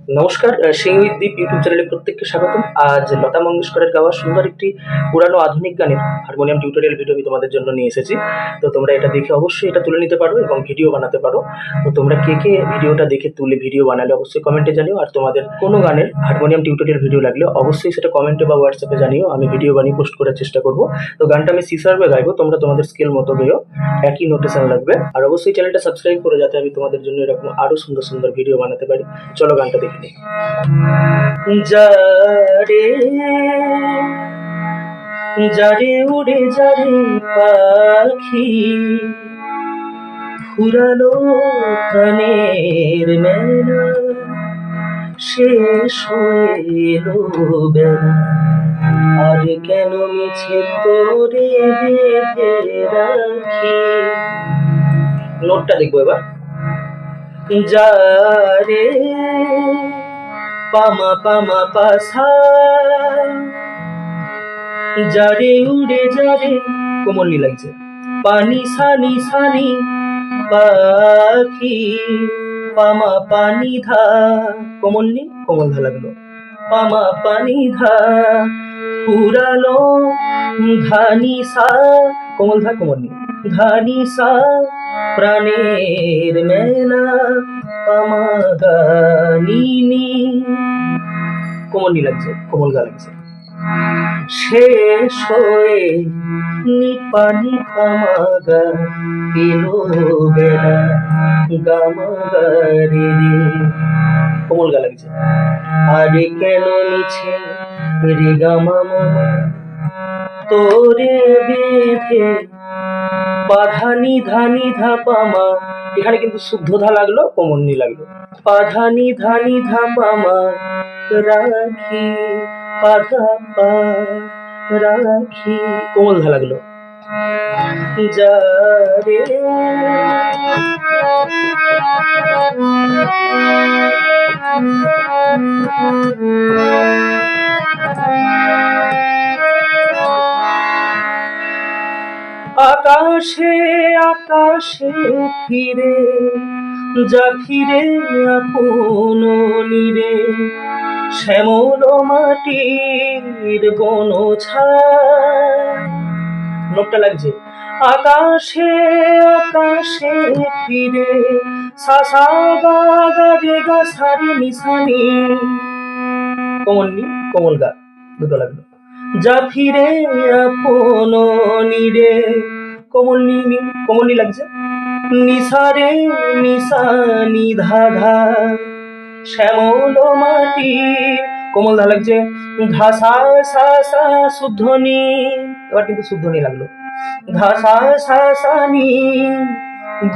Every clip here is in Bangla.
নমস্কার, সিং উইথ দীপ ইউটিউব চ্যানেলে প্রত্যেককে স্বাগতম। আজ লতা মঙ্গেশকরের গাওয়া সুন্দর একটি পুরানো আধুনিক গানের হারমোনিয়াম টিউটোরিয়াল ভিডিও আমি তোমাদের জন্য নিয়ে এসেছি। তো তোমরা এটা দেখে অবশ্যই এটা তুলে নিতে পারো এবং ভিডিও বানাতে পারো। তো তোমরা কে কে ভিডিওটা দেখে তুলে ভিডিও বানালে অবশ্যই কমেন্টে জানিও। আর তোমাদের কোনো গানের হারমোনিয়াম টিউটোরিয়াল ভিডিও লাগলে অবশ্যই সেটা কমেন্টে বা হোয়াটসঅ্যাপে জানিও, আমি ভিডিও বানিয়ে পোস্ট করার চেষ্টা করবো। তো গানটা আমি সি শার্পে গাইবো, তোমরা তোমাদের স্কেল মতো গেও, একই নোটেশন লাগবে। আর অবশ্যই চ্যানেলটা সাবস্ক্রাইব করো যাতে আমি তোমাদের জন্য এরকম আরো সুন্দর সুন্দর ভিডিও বানাতে পারি। চলো গানটা দেখে নিই। যারে যারে উড়ে যারে পাখি, ফুরালো প্রাণের মেলা, শেষ হয়ে এলো বেলা, আর কেন মিছে তোরে বেঁধে রাখি। নোটটা দেখবো এবার। যারে পামা পামা পাসা, যারে উড়ে যারে কোমলনি লাগছে, পানি সানি সানি পাখি, পামা পানি ধা কোমলনি কোমল ধা লাগলো, পামা পানি ধা, পুরালো ধানি সা কোমল ধা কোমলনি, ধানি সা, প্রাণের মেলা, পামা গানি কোমলনি লাগছে, কোমল গা লাগছে, শেষ হয়ে নিপানি পামাগা এলো বেলা, গামাগারে কোমল গা লাগছে, আরে কেন মিছে রে গামা মামা তোরে বেঁধে পাধানি ধানি ধা পামা, এখানে কিন্তু শুদ্ধ ধা লাগলো, কোমলনি লাগলো, পাধানি ধানি ধা পামা রাখি, পাধা পা রাখি, কোমল ধা লাগলো, যারে আকাশে আকাশে ফিরে যা ফিরে আপন নীরে, শ্যামল মাটির বন ছায়, নোটটা লাগছে, আকাশে আকাশে ফিরে সাসা গা গা রে গা সারে নিশানি, কোমলনি কোমল গা দুটো লাগলো, যা ফিরে আপন নীরে, কোমলনি কোমলনি লাগছে, নিসারে নিশানি ধাধা, শ্যামল মাটি কোমল ধা লাগছে, ধাসা সা সা শুদ্ধনি, এবার কিন্তু শুদ্ধনি লাগলো, ধাসা সা সানি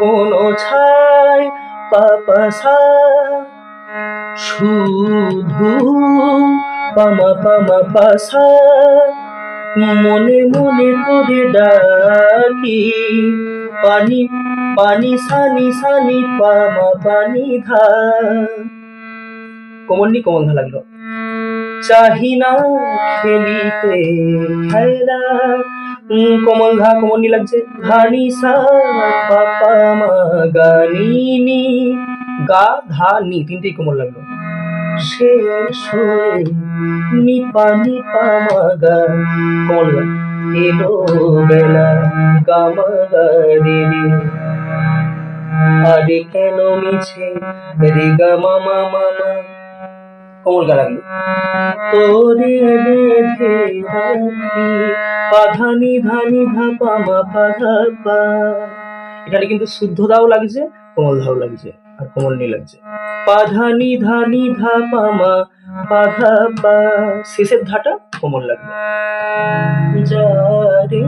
গণ ছায় পাপাসা, শুধু পামা পামা পাসা, মনে মনে তোরে ডাকি, পানি পানি সানি সানি পামা পানি ধা, কোমলনি কোমল ধা লাগলো, চাহি না খেলিতে খেলা, কোমল ধা কোমলনি লাগছে, ধানি সা পাপা মা গানি গা ধা নি তিনটেই কোমল লাগলো, শেষ হয়ে নিপানি পামা গা কোমল গা এলো বেলা, গামা গা রে রে, আরে কেন মিছে রে গা মামা মামা, কোমল গা লাগলো, তোরে বেঁধে রাখি, পাধানি ধানি ধা পামা পাধা পা, এখানে কিন্তু শুদ্ধ দাও লাগছে, কোমল ধাও লাগছে, আর কোমলনি লাগছে, পাধানি ধানি ধা পামা পাধা পা, শেষের ধাটা কোমল লাগবে, যারে